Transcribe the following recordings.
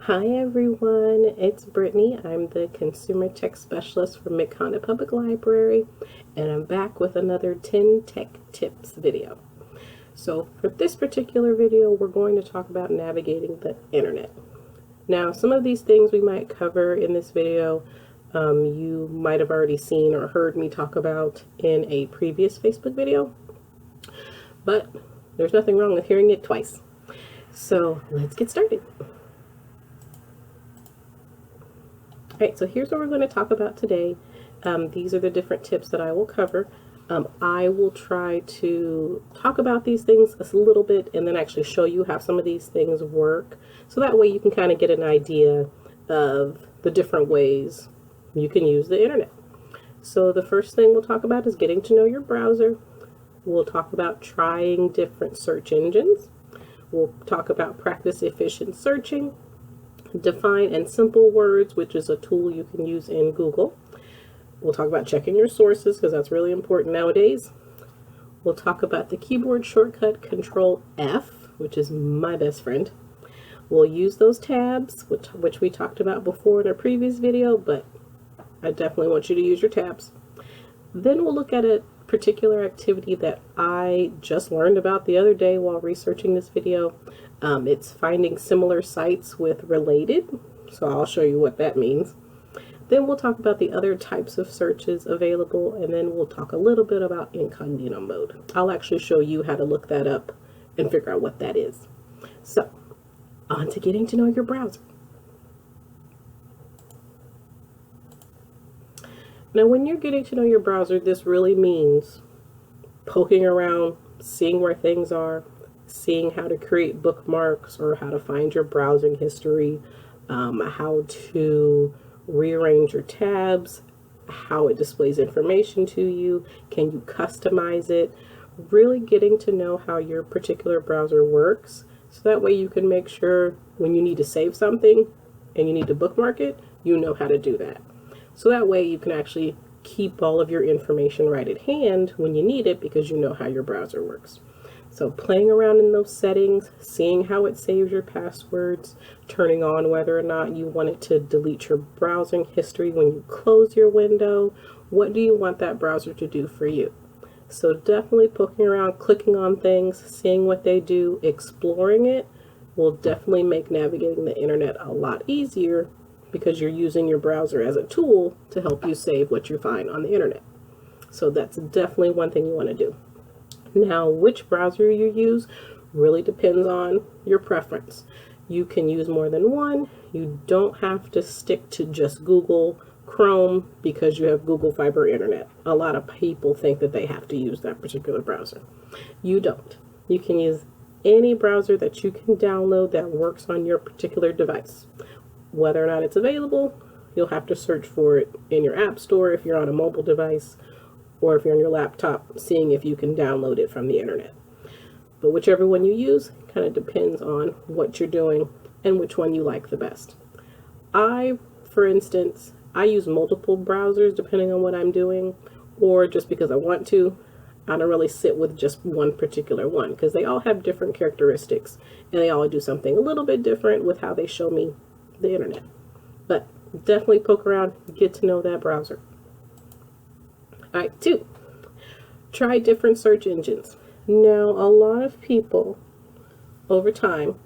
Hi everyone, it's Brittany. I'm the Consumer Tech Specialist for Mid-Continent Public Library, and I'm back with another 10 Tech Tips video. So for this particular video, we're going to talk about navigating the internet. Now, some of these things we might cover in this video, you might have already seen or heard me talk about in a previous Facebook video, but there's nothing wrong with hearing it twice. So let's get started. Alright, so here's what we're going to talk about today. These are the different tips that I will cover. I will try to talk about these things a little bit and then actually show you how some of these things work. So that way you can kind of get an idea of the different ways you can use the internet. So the first thing we'll talk about is getting to know your browser. We'll talk about trying different search engines. We'll talk about practice efficient searching. Define and simple words, which is a tool you can use in Google. We'll talk about checking your sources because that's really important nowadays. We'll talk about the keyboard shortcut Control F, which is my best friend. We'll use those tabs, which we talked about before in a previous video, but I definitely want you to use your tabs. Then we'll look at a particular activity that I just learned about the other day while researching this video. It's finding similar sites with related, so I'll show you what that means. Then we'll talk about the other types of searches available, and then we'll talk a little bit about incognito mode. I'll actually show you how to look that up and figure out what that is. So, on to getting to know your browser. Now, when you're getting to know your browser, this really means poking around, seeing where things are, seeing how to create bookmarks or how to find your browsing history, how to rearrange your tabs, how it displays information to you, can you customize it, really getting to know how your particular browser works, so that way you can make sure when you need to save something and you need to bookmark it, you know how to do that. So that way you can actually keep all of your information right at hand when you need it because you know how your browser works. So playing around in those settings, seeing how it saves your passwords, turning on whether or not you want it to delete your browsing history when you close your window. What do you want that browser to do for you? So definitely poking around, clicking on things, seeing what they do, exploring it will definitely make navigating the internet a lot easier because you're using your browser as a tool to help you save what you find on the internet. So that's definitely one thing you want to do. Now, which browser you use really depends on your preference. You can use more than one. You don't have to stick to just Google Chrome because you have Google Fiber Internet. A lot of people think that they have to use that particular browser. You don't. You can use any browser that you can download that works on your particular device. Whether or not it's available, you'll have to search for it in your app store if you're on a mobile device, or if you're on your laptop, seeing if you can download it from the internet. But whichever one you use kind of depends on what you're doing and which one you like the best. For instance, I use multiple browsers depending on what I'm doing, or just because I want to. I don't really sit with just one particular one because they all have different characteristics and they all do something a little bit different with how they show me the internet. But definitely poke around, get to know that browser. Alright, 2, try different search engines. Now, a lot of people over time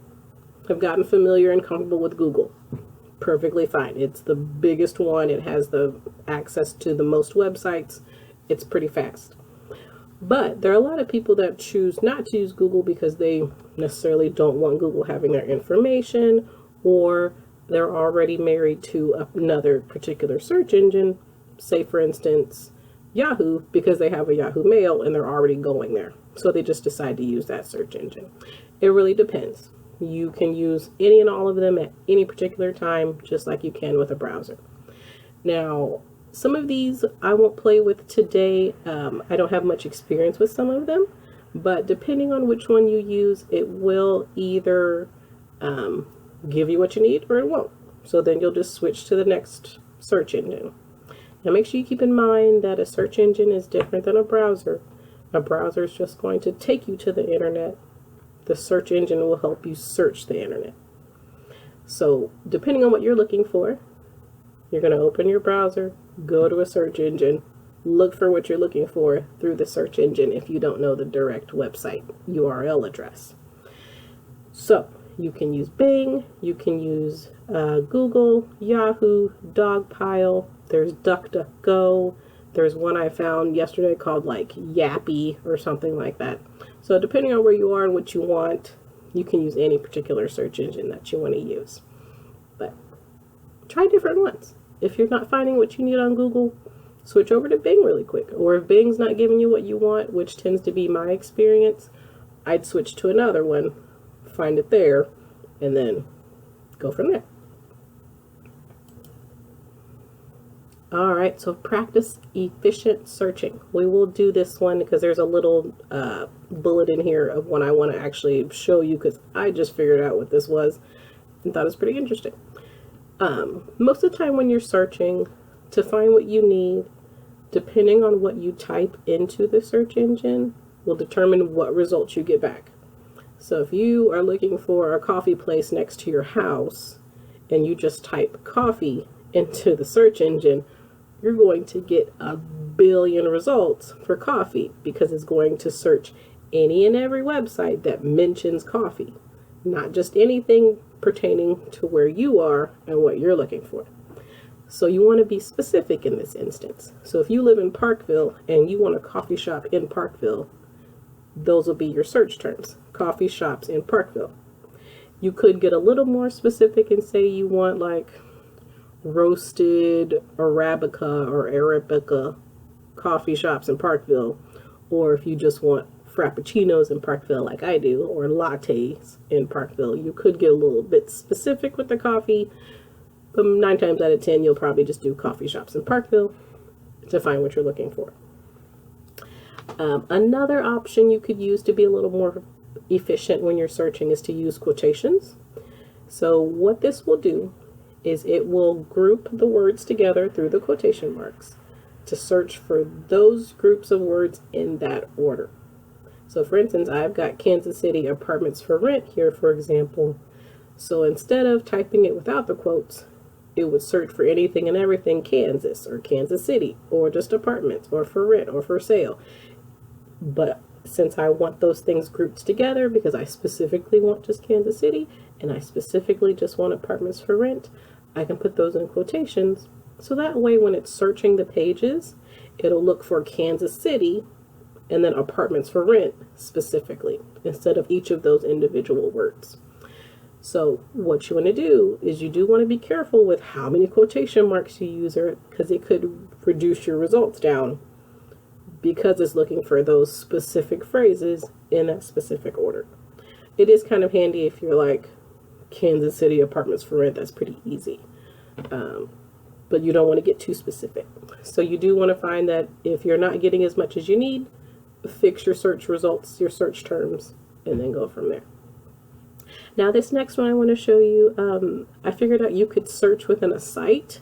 have gotten familiar and comfortable with Google. Perfectly fine. It's the biggest one. It has the access to the most websites. It's pretty fast. But there are a lot of people that choose not to use Google because they necessarily don't want Google having their information, or they're already married to another particular search engine, say for instance Yahoo, because they have a Yahoo Mail and they're already going there. So they just decide to use that search engine. It really depends. You can use any and all of them at any particular time, just like you can with a browser. Now, some of these I won't play with today. I don't have much experience with some of them, but depending on which one you use, it will either give you what you need or it won't. So then you'll just switch to the next search engine. Now make sure you keep in mind that a search engine is different than a browser. A browser is just going to take you to the internet. The search engine will help you search the internet. So depending on what you're looking for, you're going to open your browser, go to a search engine, look for what you're looking for through the search engine if you don't know the direct website URL address. So you can use Bing, you can use Google, Yahoo, Dogpile, there's DuckDuckGo, there's one I found yesterday called like Yappy or something like that. So depending on where you are and what you want, you can use any particular search engine that you want to use. But try different ones. If you're not finding what you need on Google, switch over to Bing really quick. Or if Bing's not giving you what you want, which tends to be my experience, I'd switch to another one, find it there, and then go from there. All right, so practice efficient searching. We will do this one because there's a little bullet in here of one I want to actually show you because I just figured out what this was and thought it was pretty interesting. Most of the time when you're searching to find what you need, depending on what you type into the search engine, will determine what results you get back. So if you are looking for a coffee place next to your house and you just type coffee into the search engine, you're going to get a billion results for coffee because it's going to search any and every website that mentions coffee, not just anything pertaining to where you are and what you're looking for. So you want to be specific in this instance. So if you live in Parkville and you want a coffee shop in Parkville, those will be your search terms, coffee shops in Parkville. You could get a little more specific and say you want like roasted Arabica or Arabica coffee shops in Parkville, or if you just want frappuccinos in Parkville like I do, or lattes in Parkville, you could get a little bit specific with the coffee, but 9 times out of 10 you'll probably just do coffee shops in Parkville to find what you're looking for. Another option you could use to be a little more efficient when you're searching is to use quotations. So what this will do is it will group the words together through the quotation marks to search for those groups of words in that order. So for instance, I've got Kansas City apartments for rent here, for example. So instead of typing it without the quotes, it would search for anything and everything Kansas or Kansas City, or just apartments, or for rent, or for sale. But since I want those things grouped together because I specifically want just Kansas City and I specifically just want apartments for rent, I can put those in quotations. So that way when it's searching the pages, it'll look for Kansas City and then apartments for rent specifically instead of each of those individual words. So what you want to do is you do want to be careful with how many quotation marks you use, because it could reduce your results down because it's looking for those specific phrases in that specific order. It is kind of handy if you're like Kansas City apartments for rent, that's pretty easy. But you don't want to get too specific. So you do want to find that if you're not getting as much as you need, fix your search results, your search terms, and then go from there. Now this next one I want to show you, I figured out you could search within a site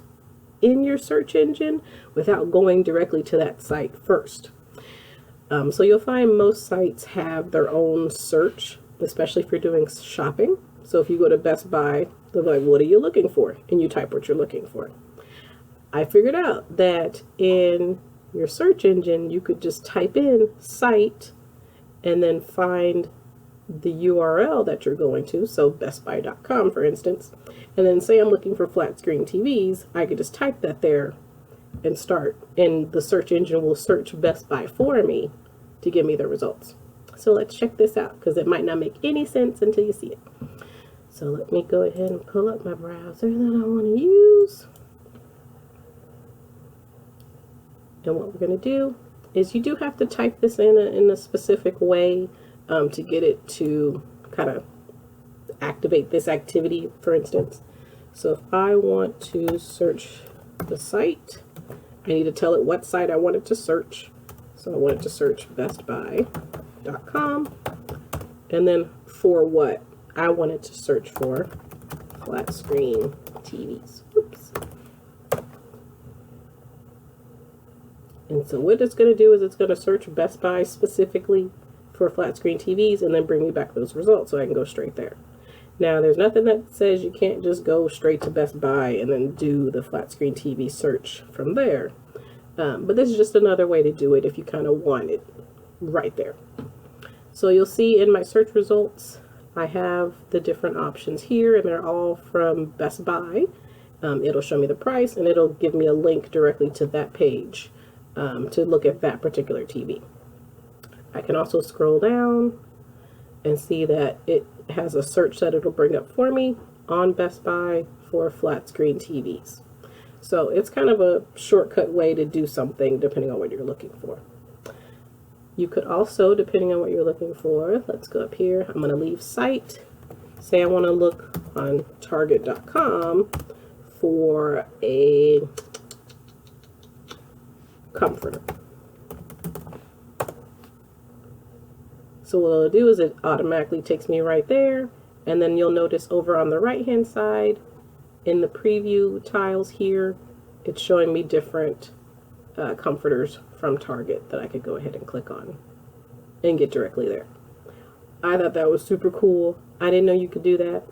in your search engine without going directly to that site first. So you'll find most sites have their own search, especially if you're doing shopping. So if you go to Best Buy, they're like, what are you looking for? And you type what you're looking for. I figured out that in your search engine, you could just type in site and then find the URL that you're going to, so bestbuy.com for instance, and then say I'm looking for flat screen TVs, I could just type that there and start, and the search engine will search Best Buy for me to give me the results. So let's check this out because it might not make any sense until you see it. So let me go ahead and pull up my browser that I want to use. And what we're going to do is you do have to type this in a specific way to get it to kind of activate this activity, for instance. So if I want to search the site, I need to tell it what site I want it to search. So I want it to search bestbuy.com, and then for what I want it to search for, flat screen TVs. Oops. And so what it's going to do is it's going to search Best Buy specifically for flat screen TVs and then bring me back those results so I can go straight there. Now, there's nothing that says you can't just go straight to Best Buy and then do the flat screen TV search from there. But this is just another way to do it if you kind of want it right there. So you'll see in my search results, I have the different options here, and they're all from Best Buy. It'll show me the price, and it'll give me a link directly to that page to look at that particular TV. I can also scroll down and see that it has a search that it'll bring up for me on Best Buy for flat screen TVs. So it's kind of a shortcut way to do something depending on what you're looking for. You could also, depending on what you're looking for, let's go up here. I'm going to leave site. Say I want to look on target.com for a comforter. So what it'll do is it automatically takes me right there, and then you'll notice over on the right hand side in the preview tiles here, it's showing me different comforters from Target that I could go ahead and click on and get directly there. I thought that was super cool. I didn't know you could do that,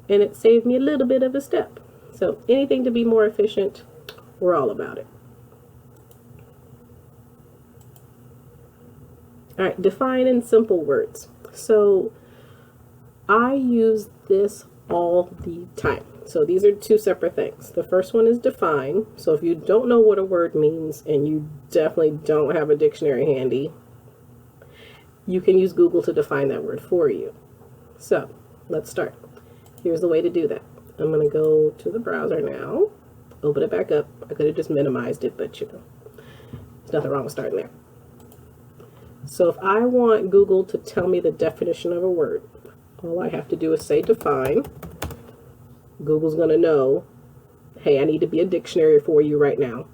and it saved me a little bit of a step. So anything to be more efficient, we're all about it. All right, define in simple words. So I use this all the time. So these are two separate things. The first one is define. So if you don't know what a word means and you definitely don't have a dictionary handy, you can use Google to define that word for you. So let's start. Here's the way to do that. I'm going to go to the browser now, open it back up. I could have just minimized it, but you know, there's nothing wrong with starting there. So if I want Google to tell me the definition of a word, all I have to do is say define. Google's going to know, hey, I need to be a dictionary for you right now.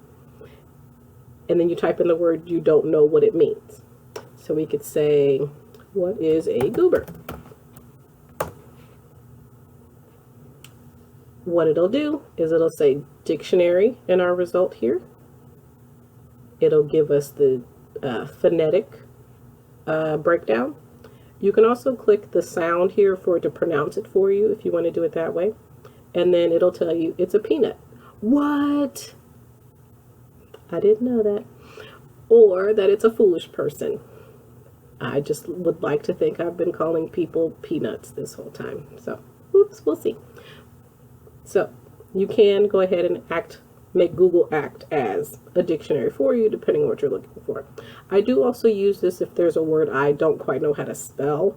And then you type in the word you don't know what it means. So we could say, what is a goober? What it'll do is it'll say dictionary in our result here. It'll give us the phonetic breakdown. You can also click the sound here for it to pronounce it for you if you want to do it that way. And then it'll tell you it's a peanut. What? I didn't know that. Or that it's a foolish person. I just would like to think I've been calling people peanuts this whole time. So, oops, we'll see. So, you can go ahead and make Google act as a dictionary for you, depending on what you're looking for. I do also use this if there's a word I don't quite know how to spell.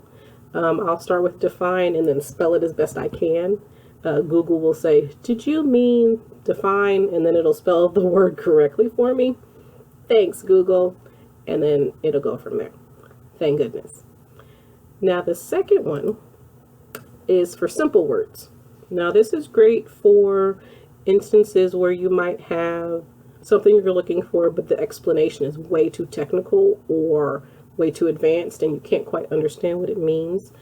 I'll start with define and then spell it as best I can. Google will say, did you mean define? And then it'll spell the word correctly for me. Thanks, Google. And then it'll go from there. Thank goodness. Now the second one is for simple words. Now this is great for instances where you might have something you're looking for, but the explanation is way too technical or way too advanced and you can't quite understand what it means.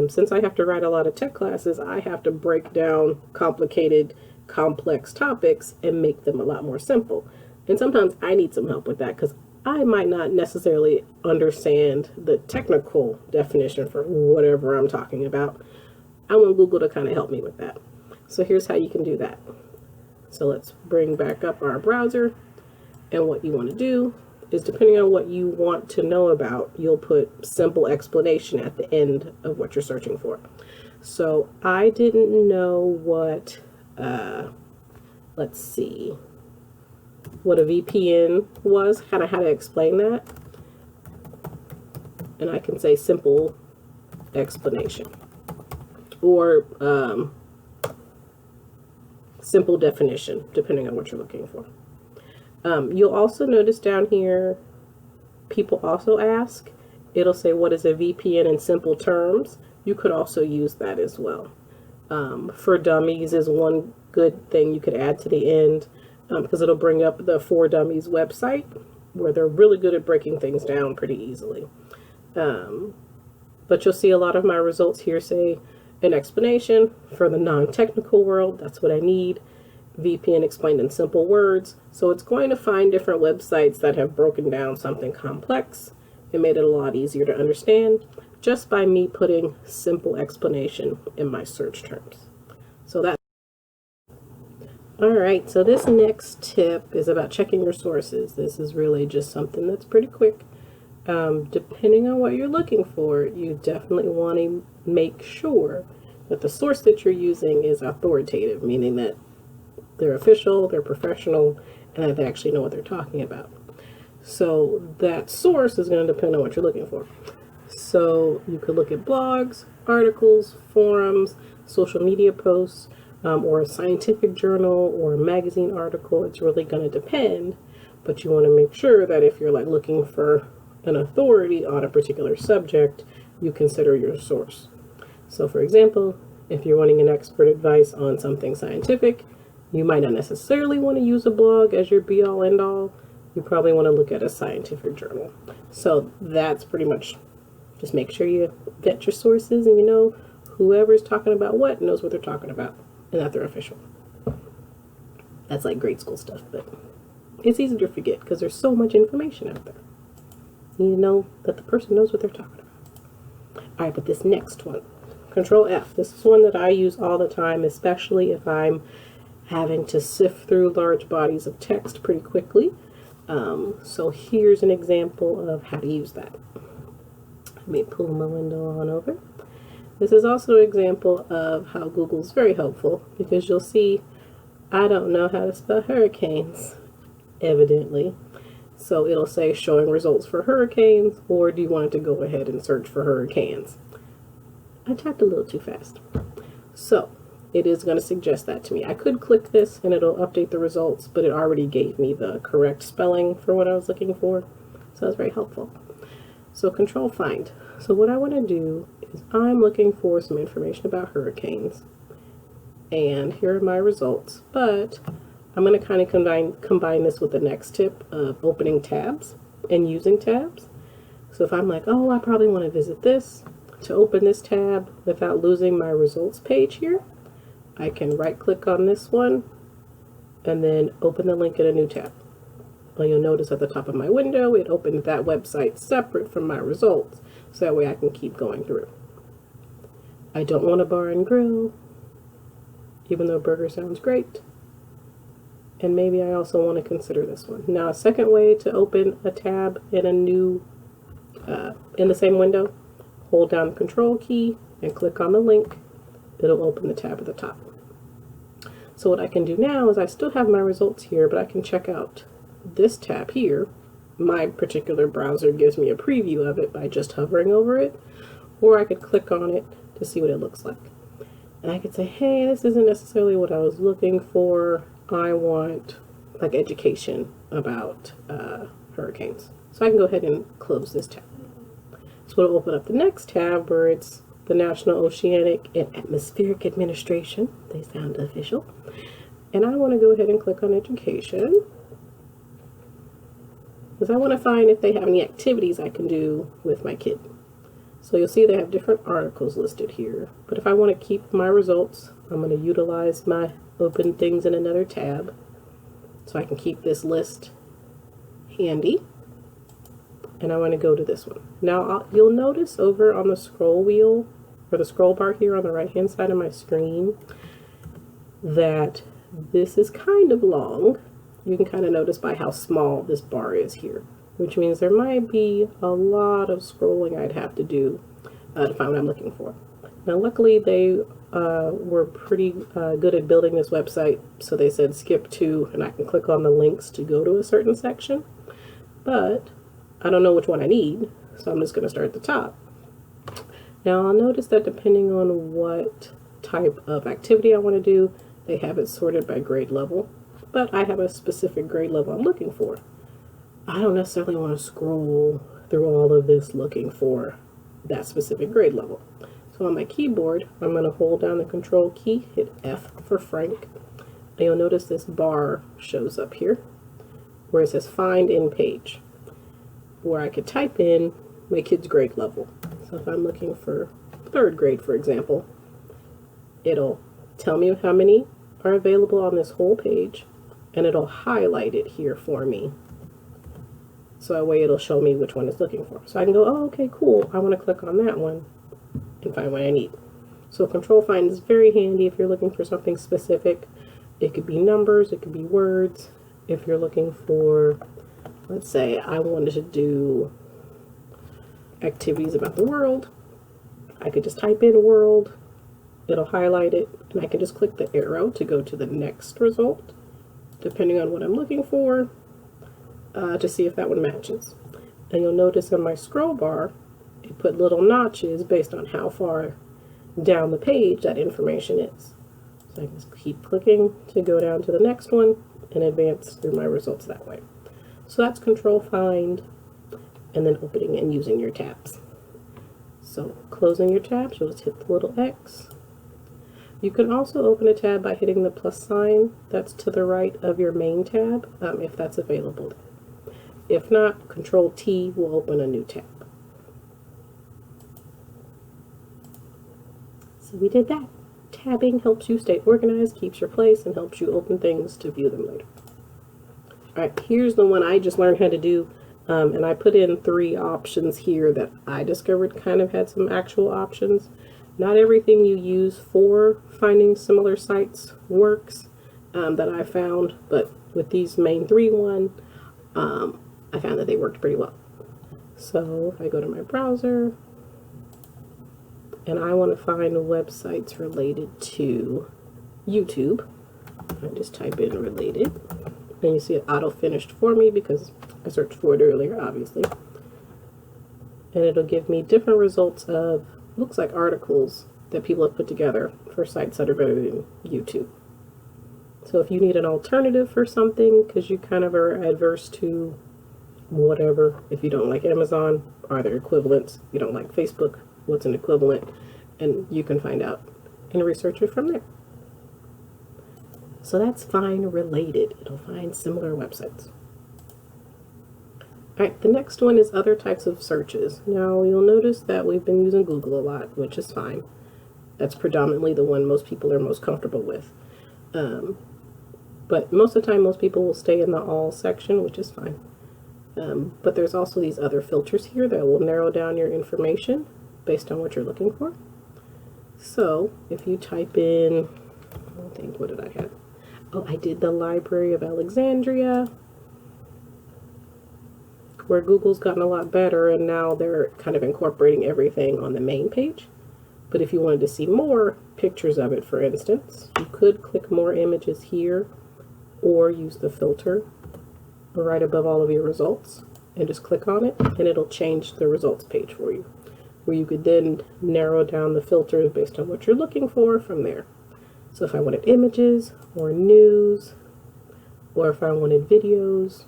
Since I have to write a lot of tech classes, I have to break down complicated, complex topics and make them a lot more simple. And sometimes I need some help with that because I might not necessarily understand the technical definition for whatever I'm talking about. I want Google to kind of help me with that. So here's how you can do that. So let's bring back up our browser, and what you want to do is, depending on what you want to know about, you'll put simple explanation at the end of what you're searching for. So I didn't know what, let's see, what a VPN was, kind of how to explain that. And I can say simple explanation or simple definition, depending on what you're looking for. You'll also notice down here, people also ask, it'll say, what is a VPN in simple terms? You could also use that as well. For Dummies is one good thing you could add to the end, because it'll bring up the For Dummies website, where they're really good at breaking things down pretty easily. But you'll see a lot of my results here say an explanation for the non-technical world. That's what I need. VPN explained in simple words. So it's going to find different websites that have broken down something complex and made it a lot easier to understand. just by me putting simple explanation in my search terms. So that's all right. So this next tip is about checking your sources. This is really just something that's pretty quick. Depending on what you're looking for, you definitely want to make sure that the source that you're using is authoritative, meaning that they're official, they're professional, and that they actually know what they're talking about. So that source is going to depend on what you're looking for. So you could look at blogs, articles, forums, social media posts, or a scientific journal or a magazine article. It's really going to depend, but you want to make sure that if you're like looking for an authority on a particular subject, you consider your source. So for example, if you're wanting an expert advice on something scientific, you might not necessarily want to use a blog as your be-all end-all. You probably want to look at a scientific journal. So that's pretty much, just make sure you vet your sources and you know whoever's talking about what knows what they're talking about and that they're official. That's like grade school stuff, but it's easy to forget because there's so much information out there. You know that the person knows what they're talking about. All right, but this next one, Control F. This is one that I use all the time, especially if I'm having to sift through large bodies of text pretty quickly. So here's an example of how to use that. Let me pull my window on over. This is also an example of how Google's very helpful because you'll see I don't know how to spell hurricanes, evidently. So it'll say showing results for hurricanes, or do you want it to go ahead and search for hurricanes? I typed a little too fast. So it is going to suggest that to me. I could click this and it'll update the results, but it already gave me the correct spelling for what I was looking for. So that's very helpful. So Control Find. So what I want to do is I'm looking for some information about hurricanes. And here are my results. But I'm going to kind of combine this with the next tip of opening tabs and using tabs. So if I'm like, oh, I probably want to visit this, to open this tab without losing my results page here, I can right click on this one and then open the link in a new tab. Well, you'll notice at the top of my window, it opened that website separate from my results. So that way I can keep going through. I don't want a bar and grill, even though burger sounds great. And maybe I also want to consider this one. Now, a second way to open a tab in a new, in the same window, hold down the Control key and click on the link. It'll open the tab at the top. So what I can do now is I still have my results here, but I can check out this tab here. My particular browser gives me a preview of it by just hovering over it, or I could click on it to see what it looks like. And I could say, hey, this isn't necessarily what I was looking for. I want like education about hurricanes. So I can go ahead and close this tab. So it'll open up the next tab where it's the National Oceanic and Atmospheric Administration. They sound official. And I want to go ahead and click on education because I want to find if they have any activities I can do with my kid. So you'll see they have different articles listed here. But if I want to keep my results, I'm going to utilize my open things in another tab so I can keep this list handy. And I want to go to this one. Now you'll notice over on the scroll wheel or the scroll bar here on the right hand side of my screen that this is kind of long. You can kind of notice by how small this bar is here, which means there might be a lot of scrolling I'd have to do to find what I'm looking for. Now luckily they were pretty good at building this website, so they said skip to, and I can click on the links to go to a certain section, but I don't know which one I need, so I'm just going to start at the top. Now I'll notice that depending on what type of activity I want to do, they have it sorted by grade level, but I have a specific grade level I'm looking for. I don't necessarily want to scroll through all of this looking for that specific grade level. So on my keyboard, I'm going to hold down the Control key, hit F for Frank, and you'll notice this bar shows up here where it says Find in Page, where I could type in my kid's grade level. So if I'm looking for 3rd grade, for example, it'll tell me how many are available on this whole page, and it'll highlight it here for me So that way it'll show me which one it's looking for. So I can go, oh, okay, cool. I want to click on that one and find what I need. So control find is very handy if you're looking for something specific. It could be numbers, it could be words. If you're looking for, let's say I wanted to do activities about the world, I could just type in world, it'll highlight it, and I can just click the arrow to go to the next result, depending on what I'm looking for, to see if that one matches. And you'll notice in my scroll bar, it put little notches based on how far down the page that information is. So I can just keep clicking to go down to the next one and advance through my results that way. So that's control find, and then opening and using your tabs. So closing your tabs, you'll just hit the little X. You can also open a tab by hitting the plus sign that's to the right of your main tab, if that's available. If not, Control T will open a new tab. So we did that. Tabbing helps you stay organized, keeps your place, and helps you open things to view them later. Alright, here's the one I just learned how to do, and I put in 3 options here that I discovered kind of had some actual options. Not everything you use for finding similar sites works, that I found, but with these main 3 I found that they worked pretty well. So if I go to my browser, and I want to find websites related to YouTube, I just type in related, and you see it auto-finished for me because I searched for it earlier, obviously. And it'll give me different results of, looks like articles that people have put together for sites that are better than YouTube. So if you need an alternative for something, because you kind of are adverse to whatever, if you don't like Amazon, are there equivalents? If you don't like Facebook, what's an equivalent? And you can find out and research it from there. So that's find related. It'll find similar websites. Alright, the next one is other types of searches. Now you'll notice that we've been using Google a lot, which is fine. That's predominantly the one most people are most comfortable with. But most of the time, most people will stay in the all section, which is fine. But there's also these other filters here that will narrow down your information based on what you're looking for. So if you type in, I think, what did I have? Oh, I did the Library of Alexandria, where Google's gotten a lot better, and now they're kind of incorporating everything on the main page. But if you wanted to see more pictures of it, for instance, you could click more images here, or use the filter right above all of your results and just click on it, and it'll change the results page for you, where you could then narrow down the filters based on what you're looking for from there. So if I wanted images or news, or if I wanted videos,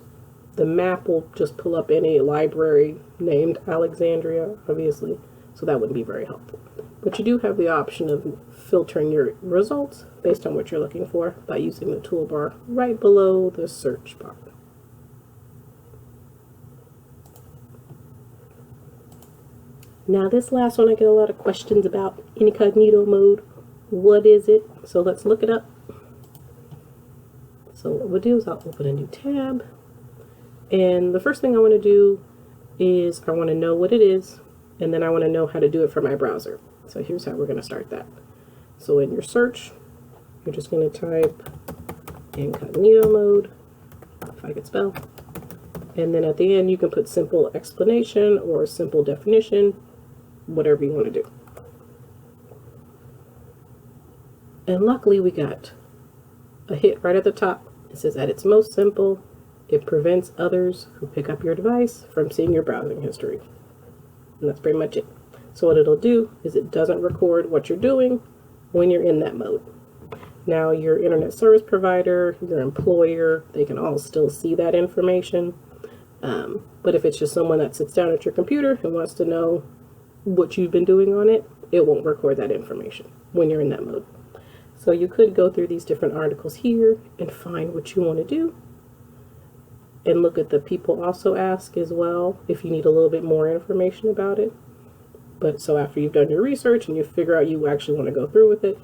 the map will just pull up any library named Alexandria, obviously, so that wouldn't be very helpful. But you do have the option of filtering your results based on what you're looking for by using the toolbar right below the search bar. Now this last one I get a lot of questions about, incognito mode. What is it? So let's look it up. So what we'll do is I'll open a new tab. And the first thing I want to do is I want to know what it is, and then I want to know how to do it for my browser. So here's how we're going to start that. So in your search, you're just going to type incognito mode, if I could spell. And then at the end, you can put simple explanation or simple definition, whatever you want to do. And luckily we got a hit right at the top. It says at its most simple, it prevents others who pick up your device from seeing your browsing history. And that's pretty much it. So what it'll do is it doesn't record what you're doing when you're in that mode. Now your internet service provider, your employer, they can all still see that information. But if it's just someone that sits down at your computer and wants to know what you've been doing on it, it won't record that information when you're in that mode. So you could go through these different articles here and find what you want to do. And look at the people also ask as well if you need a little bit more information about it. But so after you've done your research and you figure out you actually want to go through with it,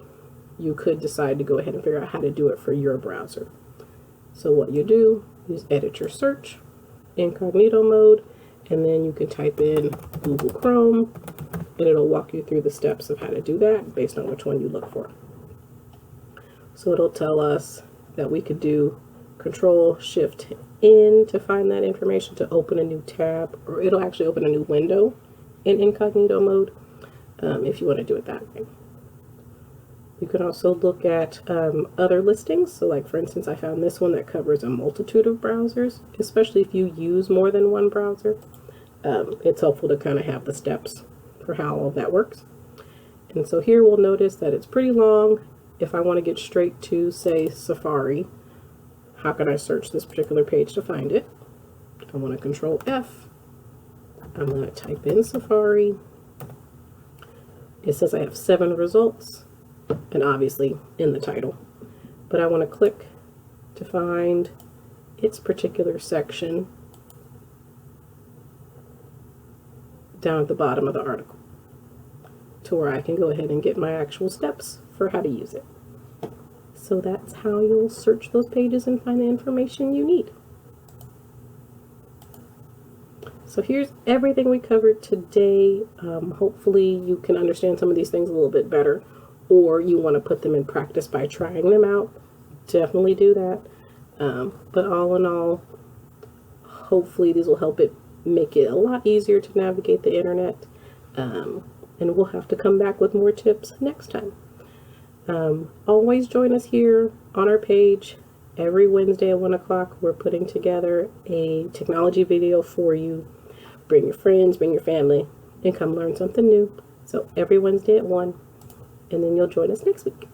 you could decide to go ahead and figure out how to do it for your browser. So what you do is edit your search. incognito mode, and then you can type in Google Chrome, and it'll walk you through the steps of how to do that based on which one you look for. So it'll tell us that we could do Control-Shift-N to find that information to open a new tab, or it'll actually open a new window in incognito mode if you want to do it that way. You can also look at other listings. So like, for instance, I found this one that covers a multitude of browsers, especially if you use more than one browser. It's helpful to kind of have the steps for how all of that works. And so here we'll notice that it's pretty long. If I want to get straight to, say, Safari, how can I search this particular page to find it? I want to Control F. I'm going to type in Safari. It says I have 7 results, and obviously in the title. But I want to click to find its particular section down at the bottom of the article, to where I can go ahead and get my actual steps for how to use it. So that's how you'll search those pages and find the information you need. So here's everything we covered today. Hopefully you can understand some of these things a little bit better, or you want to put them in practice by trying them out. Definitely do that. But all in all, hopefully these will help it make it a lot easier to navigate the internet. And we'll have to come back with more tips next time. Always join us here on our page. Every Wednesday at 1 o'clock, we're putting together a technology video for you. Bring your friends, bring your family, and come learn something new. So every Wednesday at 1, and then you'll join us next week.